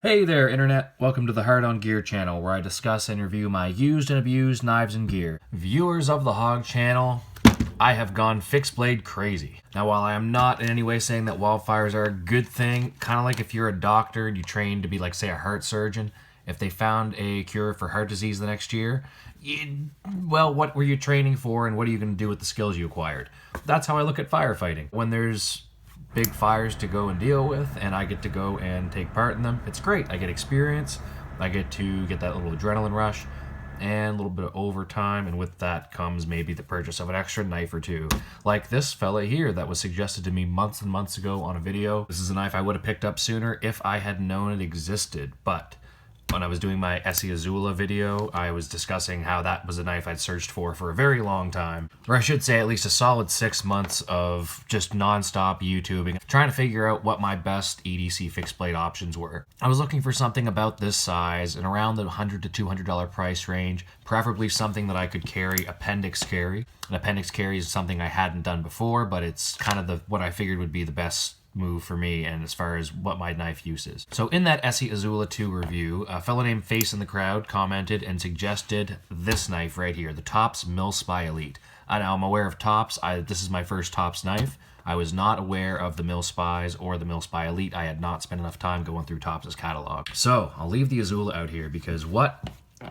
Hey there, Internet! Welcome to the Hard On Gear channel, where I discuss and review my used and abused knives and gear. Viewers of the Hog channel, I have gone fixed blade crazy. Now, while I am not in any way saying that wildfires are a good thing, kind of like if you're a doctor and you train to be like, say, a heart surgeon, if they found a cure for heart disease the next year, well, what were you training for and what are you going to do with the skills you acquired? That's how I look at firefighting. When there's big fires to go and deal with and I get to go and take part in them, it's great. I get experience, I get to get that little adrenaline rush and a little bit of overtime, and with that comes maybe the purchase of an extra knife or two, like this fella here that was suggested to me months and months ago on a video. This is a knife I would have picked up sooner if I had known it existed, but when I was doing my Izula video, I was discussing how that was a knife I'd searched for a very long time. Or I should say at least a solid 6 months of just non-stop YouTubing, trying to figure out what my best EDC fixed blade options were. I was looking for something about this size and around the $100 to $200 price range, preferably something that I could carry appendix carry. An appendix carry is something I hadn't done before, but it's kind of what I figured would be the best move for me and as far as what my knife use is. So in that Izula 2 review, a fellow named Face in the Crowd commented and suggested this knife right here, the Tops Mil Spie Elite. Now I'm aware of Tops. This is my first Tops knife. I was not aware of the Mil Spies or the Mil Spie Elite. I had not spent enough time going through Tops' catalog. So I'll leave the Izula out here because what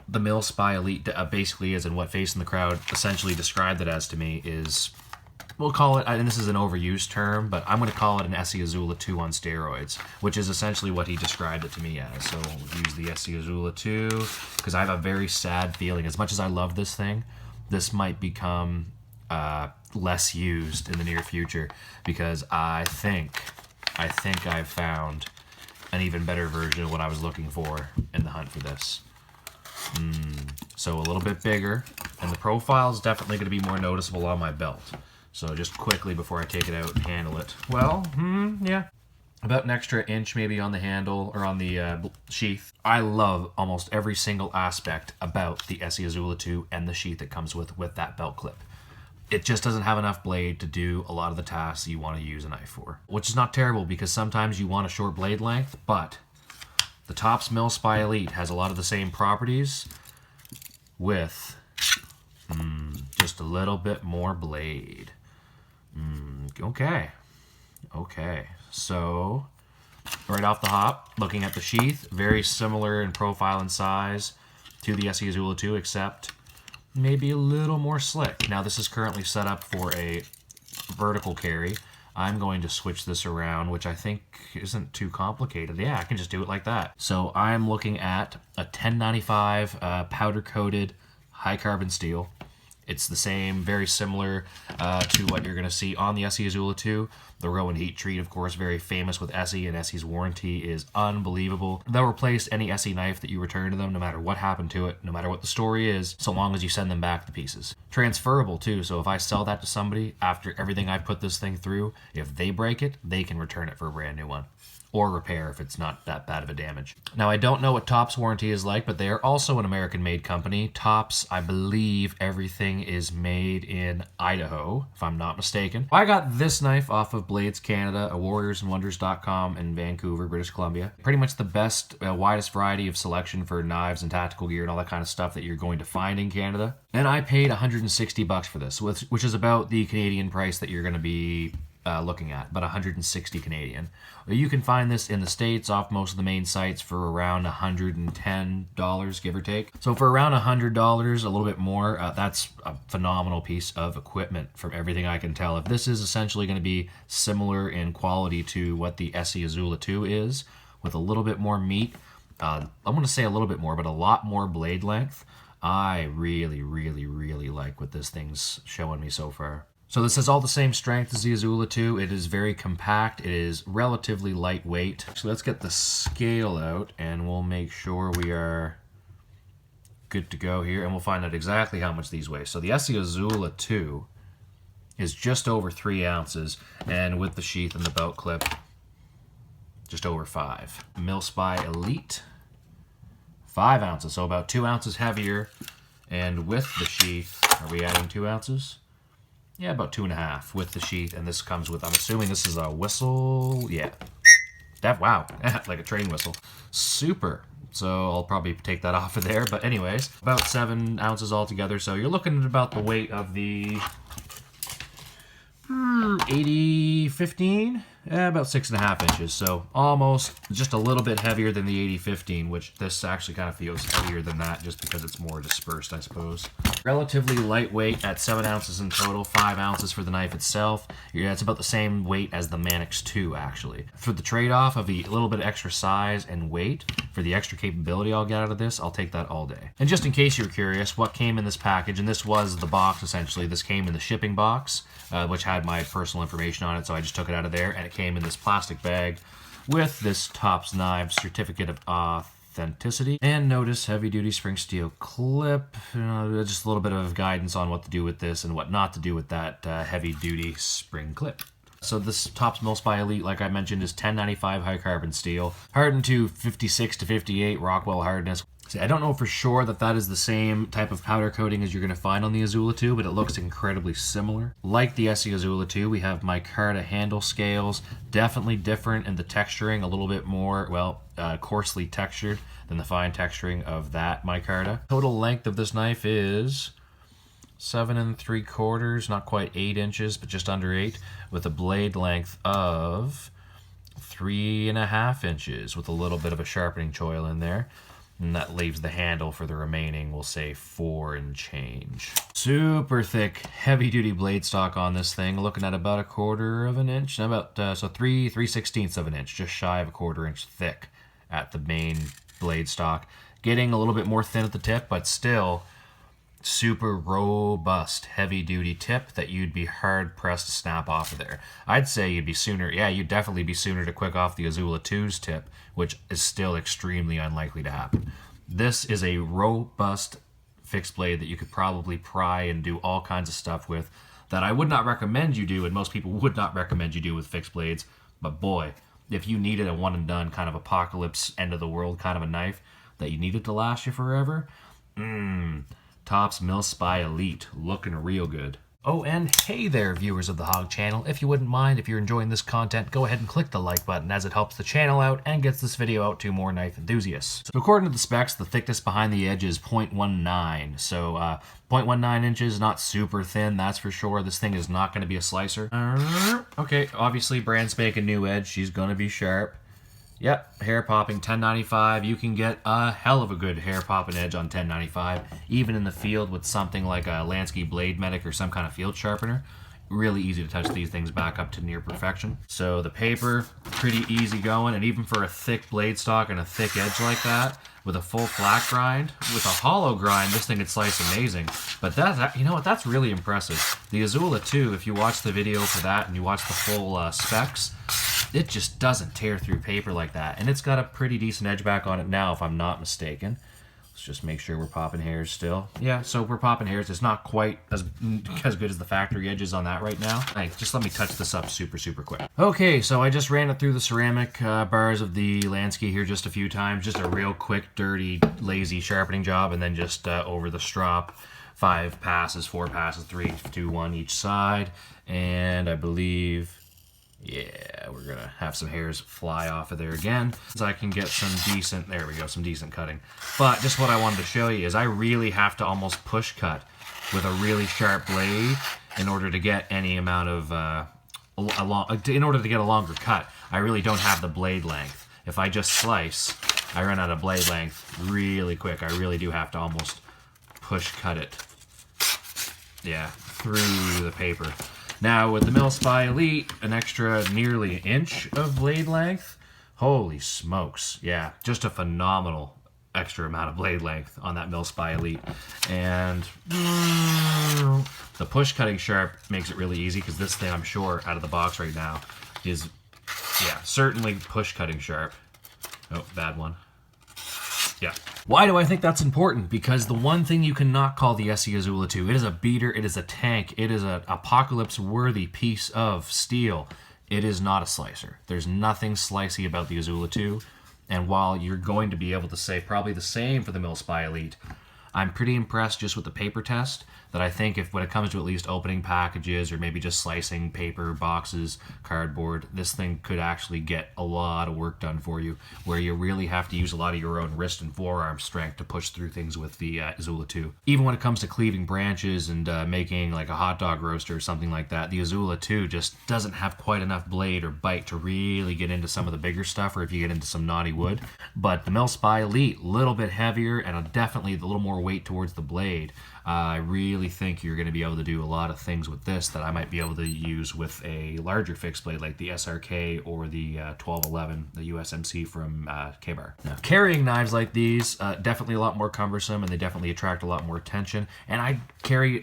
the Mil Spie Elite basically is, and what Face in the Crowd essentially described it as to me, is, we'll call it, and this is an overused term, but I'm going to call it an Izula 2 on steroids, which is essentially what he described it to me as. So we'll use the Izula 2, because I have a very sad feeling. As much as I love this thing, this might become less used in the near future, because I think I've found an even better version of what I was looking for in the hunt for this. So a little bit bigger, and the profile is definitely going to be more noticeable on my belt. So just quickly before I take it out and handle it. Well, yeah. About an extra inch maybe on the handle or on the sheath. I love almost every single aspect about the Izula 2 and the sheath that comes with that belt clip. It just doesn't have enough blade to do a lot of the tasks you want to use a knife for. Which is not terrible, because sometimes you want a short blade length, but the Tops Mil Spie Elite has a lot of the same properties with just a little bit more blade. Okay, so right off the hop, looking at the sheath, very similar in profile and size to the Izula 2, except maybe a little more slick. Now this is currently set up for a vertical carry. I'm going to switch this around, which I think isn't too complicated. Yeah, I can just do it like that. So I'm looking at a 1095 powder coated high carbon steel. It's the same, very similar to what you're going to see on the Izula 2. The Rowan heat treat, of course, very famous with Essie, and Essie's warranty is unbelievable. They'll replace any Essie knife that you return to them, no matter what happened to it, no matter what the story is, so long as you send them back the pieces. Transferable, too, so if I sell that to somebody after everything I've put this thing through, if they break it, they can return it for a brand new one. Or repair if it's not that bad of a damage. Now, I don't know what Tops warranty is like, but they are also an American-made company. Tops, I believe everything is made in Idaho, if I'm not mistaken. I got this knife off of Blades Canada, warriorsandwonders.com in Vancouver, British Columbia. Pretty much the best, widest variety of selection for knives and tactical gear and all that kind of stuff that you're going to find in Canada. And I paid $160 for this, which is about the Canadian price that you're going to be looking at, about 160 Canadian. You can find this in the States off most of the main sites for around $110, give or take. So for around $100, a little bit more, that's a phenomenal piece of equipment from everything I can tell. If this is essentially going to be similar in quality to what the Izula 2 is, with a little bit more meat, I'm going to say a little bit more, but a lot more blade length, I really like what this thing's showing me so far. So this has all the same strength as the Izula 2. It is very compact. It is relatively lightweight. So let's get the scale out and we'll make sure we are good to go here, and we'll find out exactly how much these weigh. So the Izula 2 is just over 3 ounces, and with the sheath and the belt clip, just over 5. Mil Spie Elite, 5 ounces, so about 2 ounces heavier, and with the sheath, are we adding 2 ounces? Yeah, about 2.5 with the sheath, and this comes with, I'm assuming this is a whistle, yeah. Wow, like a train whistle. Super. So I'll probably take that off of there. But anyways, about 7 ounces altogether. So you're looking at about the weight of the 80-15, about 6.5 inches. So almost just a little bit heavier than the 80-15, which this actually kind of feels heavier than that just because it's more dispersed, I suppose. Relatively lightweight at 7 ounces in total, 5 ounces for the knife itself. Yeah, it's about the same weight as the Manix 2, actually. For the trade-off of a little bit extra size and weight, for the extra capability I'll get out of this, I'll take that all day. And just in case you're curious, what came in this package, and this was the box essentially, this came in the shipping box, which had my personal information on it, so I just took it out of there, and it came in this plastic bag with this Tops Knives certificate of authenticity. And notice heavy-duty spring steel clip, just a little bit of guidance on what to do with this and what not to do with that heavy-duty spring clip. So this Tops Mil Spie Elite, like I mentioned, is 1095 high carbon steel, hardened to 56 to 58 Rockwell hardness. See, I don't know for sure that that is the same type of powder coating as you're going to find on the Izula 2, but it looks incredibly similar. Like the SE Izula 2, we have micarta handle scales, definitely different in the texturing, a little bit more, well, coarsely textured than the fine texturing of that micarta. Total length of this knife is 7 3/4, not quite 8 inches, but just under 8, with a blade length of 3.5 inches, with a little bit of a sharpening choil in there. And that leaves the handle for the remaining, we'll say 4 and change. Super thick, heavy-duty blade stock on this thing. Looking at about 1/4 inch, about so 3/16 of an inch, just shy of 1/4 inch thick at the main blade stock. Getting a little bit more thin at the tip, but still super robust, heavy-duty tip that you'd be hard-pressed to snap off of there. I'd say you'd be sooner, yeah, you'd definitely be sooner to quick off the Izula 2's tip, which is still extremely unlikely to happen. This is a robust fixed blade that you could probably pry and do all kinds of stuff with that I would not recommend you do, and most people would not recommend you do with fixed blades, but boy, if you needed a one-and-done kind of apocalypse, end-of-the-world kind of a knife that you needed to last you forever, Tops Mil Spie Elite, looking real good. Oh, and hey there, viewers of the Hog channel. If you wouldn't mind, if you're enjoying this content, go ahead and click the like button as it helps the channel out and gets this video out to more knife enthusiasts. So according to the specs, the thickness behind the edge is 0.19. So 0.19 inches, not super thin, that's for sure. This thing is not going to be a slicer. Okay, obviously brand spanking new edge. She's going to be sharp. Yep, hair popping 1095. You can get a hell of a good hair popping edge on 1095, even in the field with something like a Lansky Blade Medic or some kind of field sharpener. Really easy to touch these things back up to near perfection. So the paper, pretty easy going, and even for a thick blade stock and a thick edge like that, with a full flat grind, with a hollow grind, this thing could slice amazing. But that, you know what, that's really impressive. The Izula 2, if you watch the video for that and you watch the full specs, it just doesn't tear through paper like that. And it's got a pretty decent edge back on it now, if I'm not mistaken. Let's just make sure we're popping hairs still. Yeah, so we're popping hairs. It's not quite as good as the factory edges on that right now. Hey, just let me touch this up super quick. Okay, so I just ran it through the ceramic bars of the Lansky here just a few times. Just a real quick, dirty, lazy sharpening job, and then just over the strop. 5 passes, 4 passes, 3, 2, 1 each side. And I believe, yeah, we're gonna have some hairs fly off of there again, so I can get some decent, there we go, some decent cutting. But just what I wanted to show you is I really have to almost push cut with a really sharp blade in order to get any amount of, in order to get a longer cut. I really don't have the blade length. If I just slice, I run out of blade length really quick. I really do have to almost push cut it, yeah, through the paper. Now, with the Mil Spie Elite, an extra nearly an inch of blade length. Holy smokes. Yeah, just a phenomenal extra amount of blade length on that Mil Spie Elite. And the push cutting sharp makes it really easy, because this thing, I'm sure, out of the box right now is, yeah, certainly push cutting sharp. Oh, bad one. Yeah. Why do I think that's important? Because the one thing you cannot call the SE Izula 2, it is a beater, it is a tank, it is an apocalypse-worthy piece of steel. It is not a slicer. There's nothing slicey about the Izula 2, and while you're going to be able to say probably the same for the Mil Spie Elite, I'm pretty impressed just with the paper test that I think if when it comes to at least opening packages or maybe just slicing paper, boxes, cardboard, this thing could actually get a lot of work done for you, where you really have to use a lot of your own wrist and forearm strength to push through things with the Izula 2. Even when it comes to cleaving branches and making like a hot dog roaster or something like that, the Izula 2 just doesn't have quite enough blade or bite to really get into some of the bigger stuff, or if you get into some knotty wood. But the Mil Spie Elite, a little bit heavier and definitely a little more weight towards the blade. I really think you're going to be able to do a lot of things with this that I might be able to use with a larger fixed blade like the SRK or the 1211, the USMC from K-Bar. Now, carrying knives like these, definitely a lot more cumbersome, and they definitely attract a lot more attention. And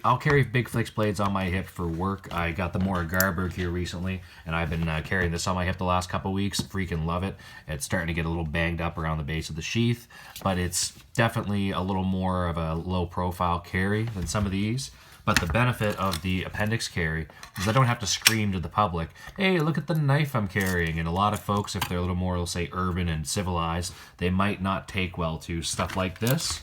I'll carry big fixed blades on my hip for work. I got the Mora Garberg here recently, and I've been carrying this on my hip the last couple weeks. Freaking love it. It's starting to get a little banged up around the base of the sheath, but it's definitely a little more of a low profile carry than some of these. But the benefit of the appendix carry is I don't have to scream to the public, hey, look at the knife I'm carrying. And a lot of folks, if they're a little more, let's say, urban and civilized, they might not take well to stuff like this,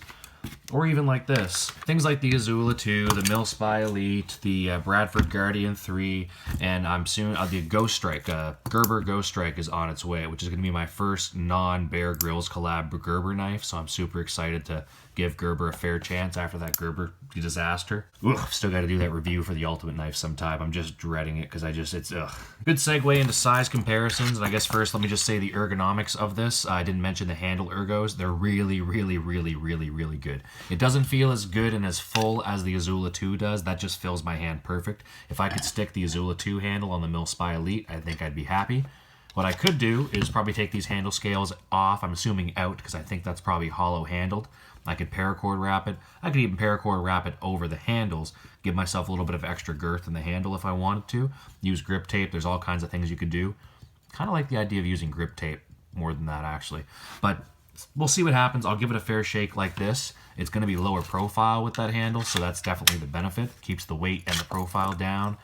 or even like this. Things like the Izula 2, the Mil Spie Elite, the Bradford Guardian 3, and I'm soon, the Ghost Strike, Gerber Ghost Strike is on its way, which is going to be my first non-Bear Grylls collab Gerber knife, so I'm super excited to give Gerber a fair chance after that Gerber disaster. Ugh, still got to do that review for the Ultimate knife sometime. I'm just dreading it because it's ugh. Good segue into size comparisons, and I guess first let me just say the ergonomics of this. I didn't mention the handle ergos. They're really, really, really, really, really good. It doesn't feel as good and as full as the Izula 2 does. That just fills my hand perfect. If I could stick the Izula 2 handle on the Mil Spie Elite, I think I'd be happy. What I could do is probably take these handle scales off, I'm assuming out, because I think that's probably hollow handled. I could paracord wrap it. I could even paracord wrap it over the handles, give myself a little bit of extra girth in the handle if I wanted to. Use grip tape. There's all kinds of things you could do. Kind of like the idea of using grip tape more than that, actually. But we'll see what happens. I'll give it a fair shake like this. It's going to be lower profile with that handle, so that's definitely the benefit. Keeps the weight and the profile down.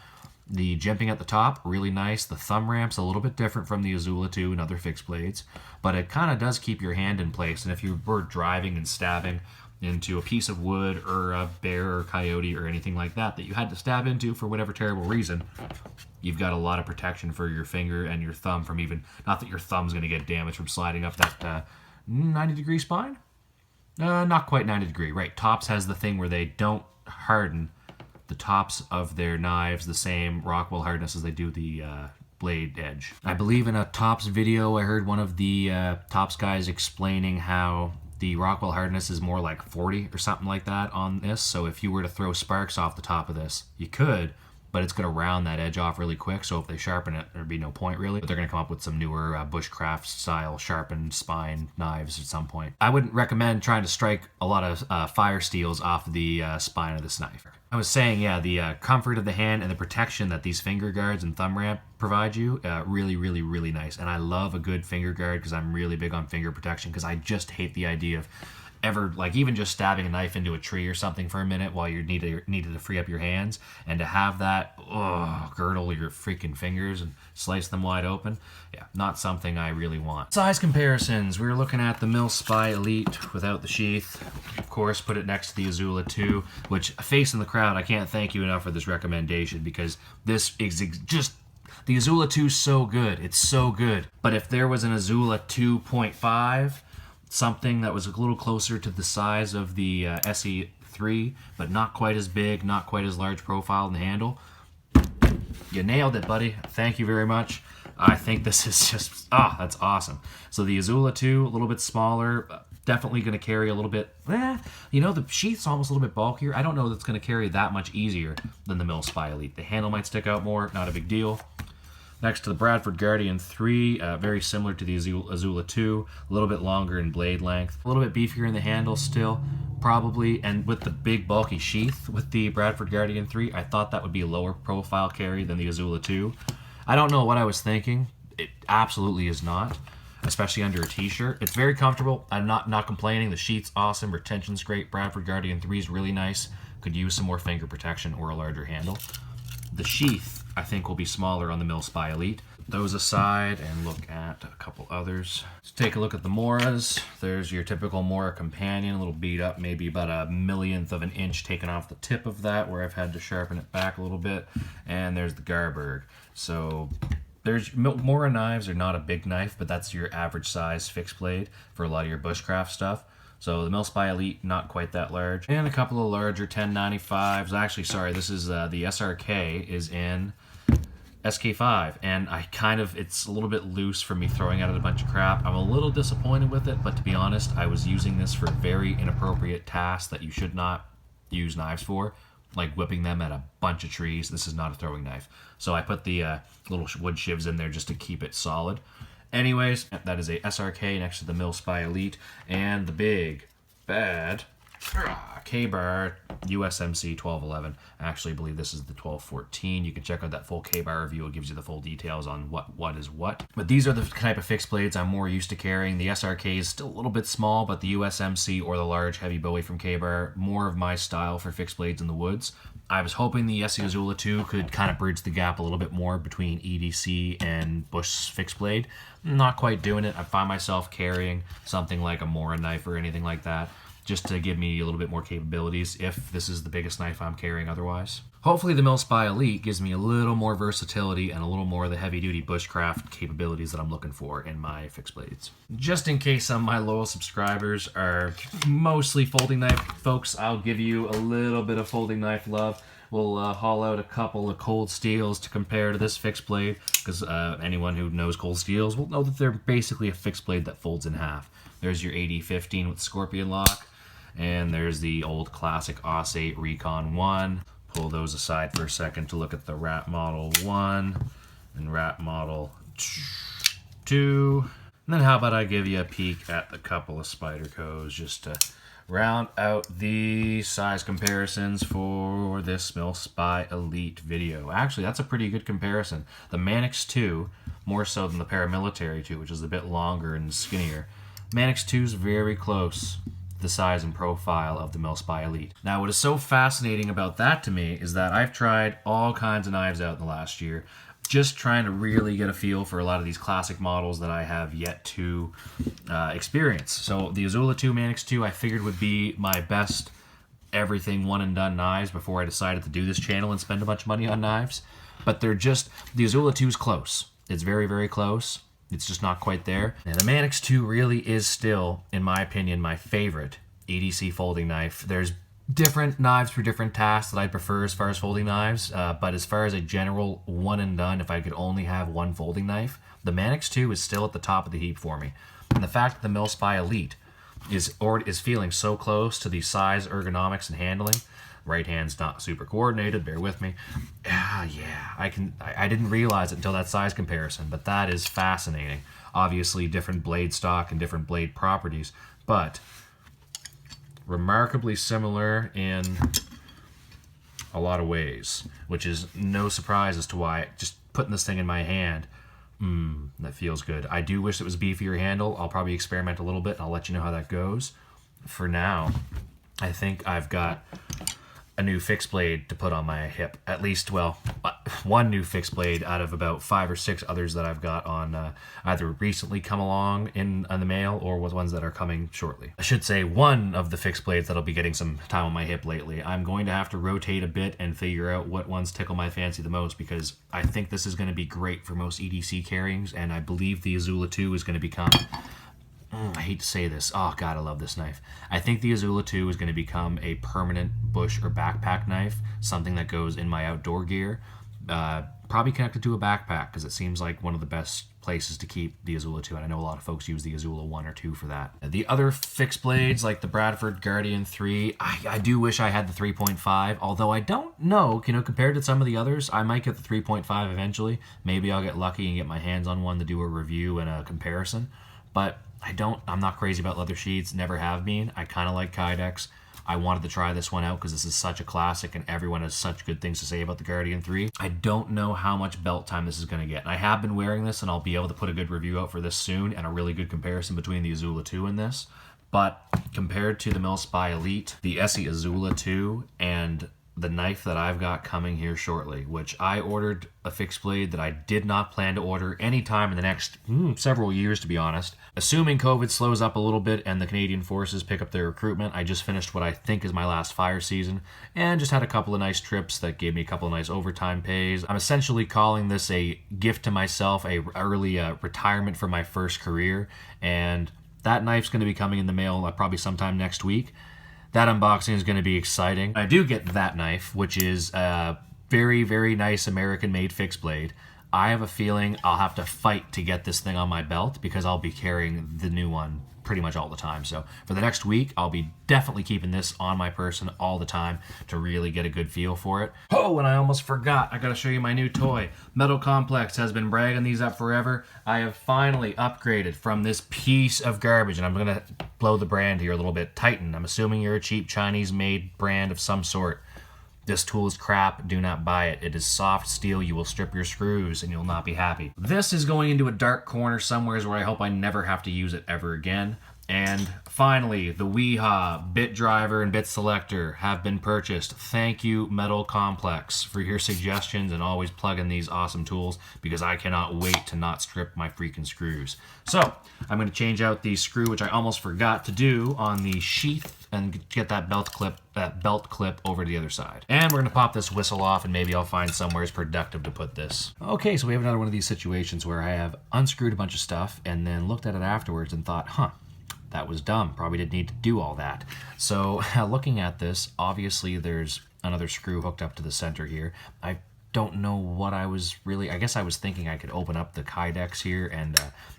The jimping at the top, really nice. The thumb ramp's a little bit different from the Izula 2 and other fixed blades, but it kind of does keep your hand in place. And if you were driving and stabbing into a piece of wood or a bear or coyote or anything like that that you had to stab into for whatever terrible reason, you've got a lot of protection for your finger and your thumb from even, not that your thumb's going to get damaged from sliding up that 90-degree spine? Not quite 90 degree, right. Tops has the thing where they don't harden the tops of their knives the same Rockwell hardness as they do the blade edge. I believe in a Tops video I heard one of the Tops guys explaining how the Rockwell hardness is more like 40 or something like that on this, so if you were to throw sparks off the top of this, you could, but it's going to round that edge off really quick, so if they sharpen it, there'd be no point really. But they're going to come up with some newer bushcraft style sharpened spine knives at some point. I wouldn't recommend trying to strike a lot of fire steels off the spine of this knife. I was saying, yeah, the comfort of the hand and the protection that these finger guards and thumb ramp provide you, really, really, really nice. And I love a good finger guard because I'm really big on finger protection, because I just hate the idea of ever, like, even just stabbing a knife into a tree or something for a minute while you needed to free up your hands, and to have that girdle your freaking fingers and slice them wide open, yeah, not something I really want. Size comparisons, we were looking at the Mil Spie Elite without the sheath. Of course, put it next to the Izula 2, which, face in the crowd, I can't thank you enough for this recommendation, because this is just, the Izula 2 is so good, it's so good. But if there was an Izula 2.5, something that was a little closer to the size of the SE3, but not quite as big, not quite as large profile in the handle, you nailed it, buddy. Thank you very much. I think this is just, that's awesome. So the Izula 2, a little bit smaller, definitely going to carry a little bit, you know, the sheath's almost a little bit bulkier. I don't know that's going to carry that much easier than the Mil Spie Elite. The handle might stick out more, not a big deal. Next to the Bradford Guardian 3, very similar to the Izula 2, a little bit longer in blade length, a little bit beefier in the handle still, probably, and with the big bulky sheath with the Bradford Guardian 3, I thought that would be a lower profile carry than the Izula 2. I don't know what I was thinking. It absolutely is not, especially under a t-shirt. It's very comfortable. I'm not complaining. The sheath's awesome, retention's great. Bradford Guardian 3 is really nice. Could use some more finger protection or a larger handle. The sheath, I think, will be smaller on the Mil Spie Elite. those aside and look at a couple others. Let's take a look at the Moras. There's your typical Mora companion, a little beat up, maybe about a millionth of an inch taken off the tip of that, where I've had to sharpen it back a little bit. And there's the Garberg. So there's Mora knives are not a big knife, but that's your average size fixed blade for a lot of your bushcraft stuff. So the Mil Spie Elite, not quite that large. And a couple of larger 1095s. Actually, sorry, this is the SRK is in SK5, and it's a little bit loose for me throwing at it a bunch of crap. I'm a little disappointed with it, but to be honest, I was using this for very inappropriate tasks that you should not use knives for, like whipping them at a bunch of trees. This is not a throwing knife. So I put the little wood shivs in there just to keep it solid. Anyways, that is a SRK next to the Mil Spie Elite, and the big, bad K-Bar USMC 1211. I actually believe this is the 1214. You can check out that full K-Bar review. It gives you the full details on what is what. But these are the type of fixed blades I'm more used to carrying. The SRK is still a little bit small, but the USMC or the large heavy Bowie from K-Bar, more of my style for fixed blades in the woods. I was hoping the Izula 2 could kind of bridge the gap a little bit more between EDC and Bush fixed blade. Not quite doing it. I find myself carrying something like a Mora knife or anything like that, just to give me a little bit more capabilities if this is the biggest knife I'm carrying otherwise. Hopefully the Mil Spie Elite gives me a little more versatility and a little more of the heavy-duty bushcraft capabilities that I'm looking for in my fixed blades. Just in case some of my loyal subscribers are mostly folding knife folks, I'll give you a little bit of folding knife love. We'll haul out a couple of cold steels to compare to this fixed blade, because anyone who knows cold steels will know that they're basically a fixed blade that folds in half. There's your AD15 with Scorpion lock, and there's the old classic AUS 8 Recon 1. Pull those aside for a second to look at the Rat Model 1 and Rat Model 2. And then how about I give you a peek at the couple of Spydercos just to round out the size comparisons for this Mil Spie Elite video. Actually, that's a pretty good comparison. The Manix 2, more so than the Paramilitary 2, which is a bit longer and skinnier. Manix 2 is very close to the size and profile of the Mil Spie Elite. Now, what is so fascinating about that to me is that I've tried all kinds of knives out in the last year, just trying to really get a feel for a lot of these classic models that I have yet to experience. So the Izula 2 Manix 2 I figured would be my best everything one and done knives before I decided to do this channel and spend a bunch of money on knives. But they're just, the Izula 2 is close. It's very, very close. It's just not quite there. And the Manix 2 really is still, in my opinion, my favorite EDC folding knife. There's different knives for different tasks that I prefer as far as folding knives, but as far as a general one and done, if I could only have one folding knife, the Manix 2 is still at the top of the heap for me. And the fact that the Mil Spie Elite is feeling so close to the size, ergonomics, and handling. Right hand's not super coordinated, bear with me. Yeah, I didn't realize it until that size comparison, but that is fascinating. Obviously, different blade stock and different blade properties, but remarkably similar in a lot of ways, which is no surprise as to why just putting this thing in my hand, that feels good. I do wish it was a beefier handle. I'll probably experiment a little bit and I'll let you know how that goes. For now, I think I've got a new fixed blade to put on my hip. At least, well, one new fixed blade out of about 5 or 6 others that I've got on either recently come along in the mail or with ones that are coming shortly. I should say one of the fixed blades that'll be getting some time on my hip lately. I'm going to have to rotate a bit and figure out what ones tickle my fancy the most, because I think this is going to be great for most EDC carryings, and I believe the Izula 2 is going to become... I hate to say this. Oh, God, I love this knife. I think the Izula 2 is going to become a permanent bush or backpack knife, something that goes in my outdoor gear, probably connected to a backpack, because it seems like one of the best places to keep the Izula 2, and I know a lot of folks use the Izula 1 or 2 for that. The other fixed blades, like the Bradford Guardian 3, I do wish I had the 3.5, although I don't know, compared to some of the others, I might get the 3.5 eventually. Maybe I'll get lucky and get my hands on one to do a review and a comparison, but I'm not crazy about leather sheaths, never have been. I kind of like Kydex. I wanted to try this one out because this is such a classic and everyone has such good things to say about the Guardian 3. I don't know how much belt time this is going to get. And I have been wearing this and I'll be able to put a good review out for this soon and a really good comparison between the Izula 2 and this. But compared to the Mil Spie Elite, the SE Izula 2 and the knife that I've got coming here shortly, which I ordered a fixed blade that I did not plan to order anytime in the next several years, to be honest. Assuming COVID slows up a little bit and the Canadian forces pick up their recruitment, I just finished what I think is my last fire season and just had a couple of nice trips that gave me a couple of nice overtime pays. I'm essentially calling this a gift to myself, a early retirement from my first career, and that knife's going to be coming in the mail probably sometime next week. That unboxing is going to be exciting. I do get that knife, which is a very, very nice American-made fixed blade. I have a feeling I'll have to fight to get this thing on my belt because I'll be carrying the new one pretty much all the time. So for the next week, I'll be definitely keeping this on my person all the time to really get a good feel for it. Oh, and I almost forgot. I gotta show you my new toy. Metal Complex has been bragging these up forever. I have finally upgraded from this piece of garbage, and I'm gonna blow the brand here a little bit. Titan. I'm assuming you're a cheap Chinese-made brand of some sort. This tool is crap. Do not buy it. It is soft steel. You will strip your screws and you'll not be happy. This is going into a dark corner somewhere where I hope I never have to use it ever again. And finally, the Weehaw bit driver and bit selector have been purchased. Thank you, Metal Complex, for your suggestions and always plugging these awesome tools because I cannot wait to not strip my freaking screws. So I'm going to change out the screw, which I almost forgot to do, on the sheath and get that belt clip over to the other side. And we're going to pop this whistle off, and maybe I'll find somewhere it's productive to put this. Okay, so we have another one of these situations where I have unscrewed a bunch of stuff and then looked at it afterwards and thought, that was dumb. Probably didn't need to do all that. So looking at this, obviously there's another screw hooked up to the center here. I don't know what I was really... I guess I was thinking I could open up the Kydex here and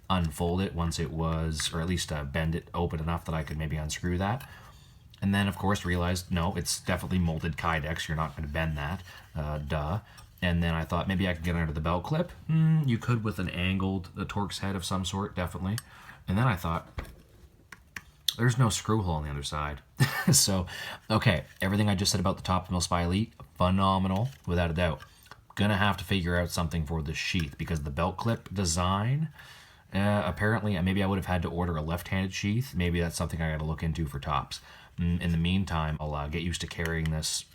unfold it once it was... or at least bend it open enough that I could maybe unscrew that. And then, of course, realized, no, it's definitely molded Kydex. You're not going to bend that. Duh. And then I thought maybe I could get under the belt clip. You could with an angled Torx head of some sort, definitely. And then I thought... there's no screw hole on the other side. So, okay, everything I just said about the Tops Mil Spie Elite, phenomenal, without a doubt. Gonna have to figure out something for the sheath because the belt clip design, apparently, maybe I would have had to order a left-handed sheath. Maybe that's something I gotta look into for Tops. In the meantime, I'll get used to carrying this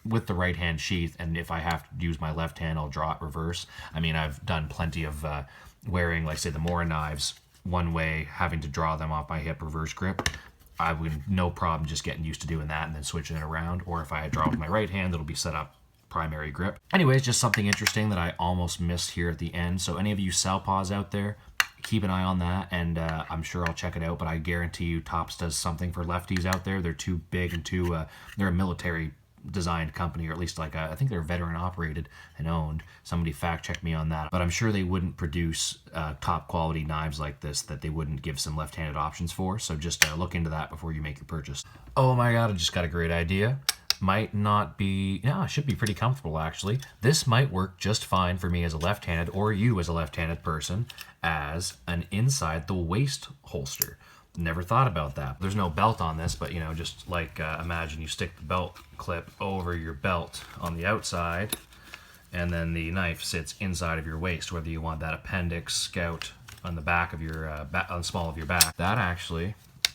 with the right-hand sheath, and if I have to use my left hand, I'll draw it reverse. I mean, I've done plenty of wearing, like, say, the Mora knives one way, having to draw them off my hip reverse grip. I would no problem just getting used to doing that and then switching it around. Or if I draw with my right hand, it'll be set up primary grip. Anyways, just something interesting that I almost missed here at the end. So any of you Southpaws out there, keep an eye on that, and I'm sure I'll check it out, but I guarantee you Tops does something for lefties out there. They're too big and too, they're a military designed company, or at least like I think they're veteran operated and owned. Somebody fact check me on that, but I'm sure they wouldn't produce top quality knives like this that they wouldn't give some left-handed options for. So just look into that before you make your purchase. Oh my god, I just got a great idea. Might not be, yeah, it should be pretty comfortable actually. This might work just fine for me as a left-handed, or you as a left-handed person, as an inside the waist holster. Never thought about that. There's no belt on this, but you know, just like imagine you stick the belt clip over your belt on the outside, and then the knife sits inside of your waist, whether you want that appendix scout on the back of your, on the small of your back. That actually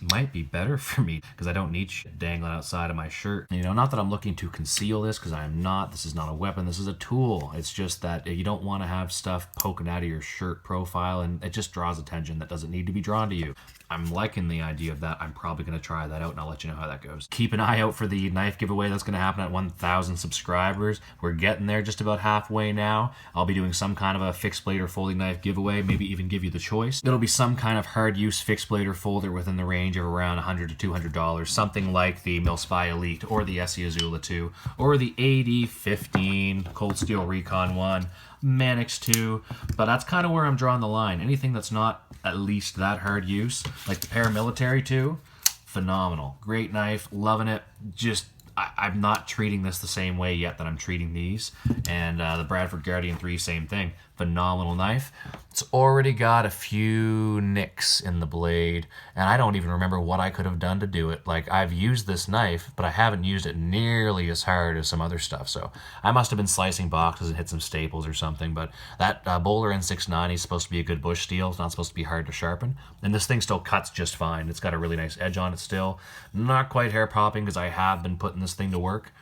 might be better for me because I don't need shit dangling outside of my shirt. You know, not that I'm looking to conceal this, because I am not. This is not a weapon. This is a tool. It's just that you don't want to have stuff poking out of your shirt profile, and it just draws attention that doesn't need to be drawn to you. I'm liking the idea of that. I'm probably going to try that out, and I'll let you know how that goes. Keep an eye out for the knife giveaway that's going to happen at 1,000 subscribers. We're getting there, just about halfway now. I'll be doing some kind of a fixed blade or folding knife giveaway, maybe even give you the choice. It'll be some kind of hard use fixed blade or folder within the range of around $100 to $200, something like the Mil Spie Elite or the SE Izula 2 or the AD15 Cold Steel Recon 1, Manix 2, but that's kind of where I'm drawing the line. Anything that's not at least that hard use, like the Paramilitary 2, phenomenal. Great knife, loving it. Just, I'm not treating this the same way yet that I'm treating these. And the Bradford Guardian 3, same thing. Phenomenal knife. It's already got a few nicks in the blade, and I don't even remember what I could have done to do it. Like, I've used this knife, but I haven't used it nearly as hard as some other stuff, so I must have been slicing boxes and hit some staples or something. But that Bowler N690 is supposed to be a good bush steel. It's not supposed to be hard to sharpen, and this thing still cuts just fine. It's got a really nice edge on it still. Not quite hair popping because I have been putting this thing to work,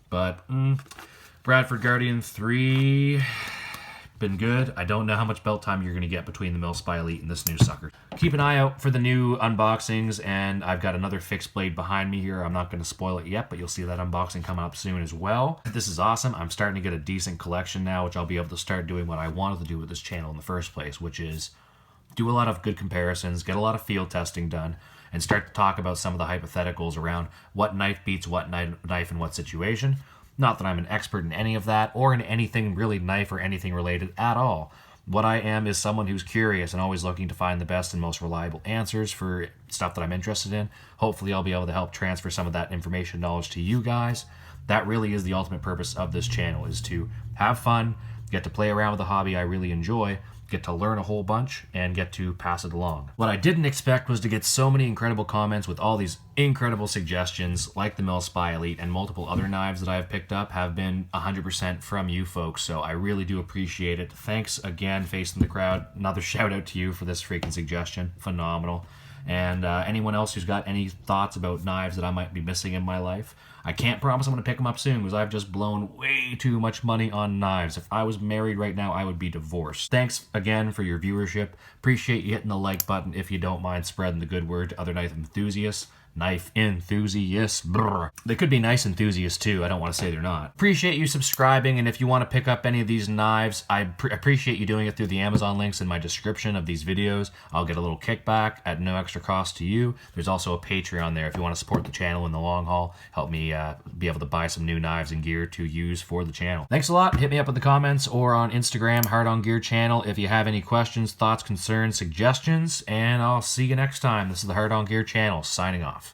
But Bradford Guardian 3, been good. I don't know how much belt time you're going to get between the Mil Spie Elite and this new sucker. Keep an eye out for the new unboxings, and I've got another fixed blade behind me here. I'm not going to spoil it yet, but you'll see that unboxing coming up soon as well. This is awesome. I'm starting to get a decent collection now, which I'll be able to start doing what I wanted to do with this channel in the first place, which is do a lot of good comparisons, get a lot of field testing done, and start to talk about some of the hypotheticals around what knife beats what knife in what situation. Not that I'm an expert in any of that, or in anything really knife or anything related at all. What I am is someone who's curious and always looking to find the best and most reliable answers for stuff that I'm interested in. Hopefully I'll be able to help transfer some of that information knowledge to you guys. That really is the ultimate purpose of this channel, is to have fun, get to play around with a hobby I really enjoy, get to learn a whole bunch, and get to pass it along. What I didn't expect was to get so many incredible comments with all these incredible suggestions, like the Mil Spie Elite and multiple other knives that I've picked up have been 100% from you folks, so I really do appreciate it. Thanks again, Facing the Crowd. Another shout out to you for this freaking suggestion. Phenomenal. And anyone else who's got any thoughts about knives that I might be missing in my life, I can't promise I'm going to pick them up soon because I've just blown way too much money on knives. If I was married right now, I would be divorced. Thanks again for your viewership. Appreciate you hitting the like button if you don't mind spreading the good word to other knife enthusiasts. Knife enthusiasts. Brr. They could be nice enthusiasts too. I don't want to say they're not. Appreciate you subscribing, and if you want to pick up any of these knives, I appreciate you doing it through the Amazon links in my description of these videos. I'll get a little kickback at no extra cost to you. There's also a Patreon there if you want to support the channel in the long haul. Help me be able to buy some new knives and gear to use for the channel. Thanks a lot. Hit me up in the comments or on Instagram, hardongearchannel, if you have any questions, thoughts, concerns, suggestions, and I'll see you next time. This is the Hard On Gear channel, signing off.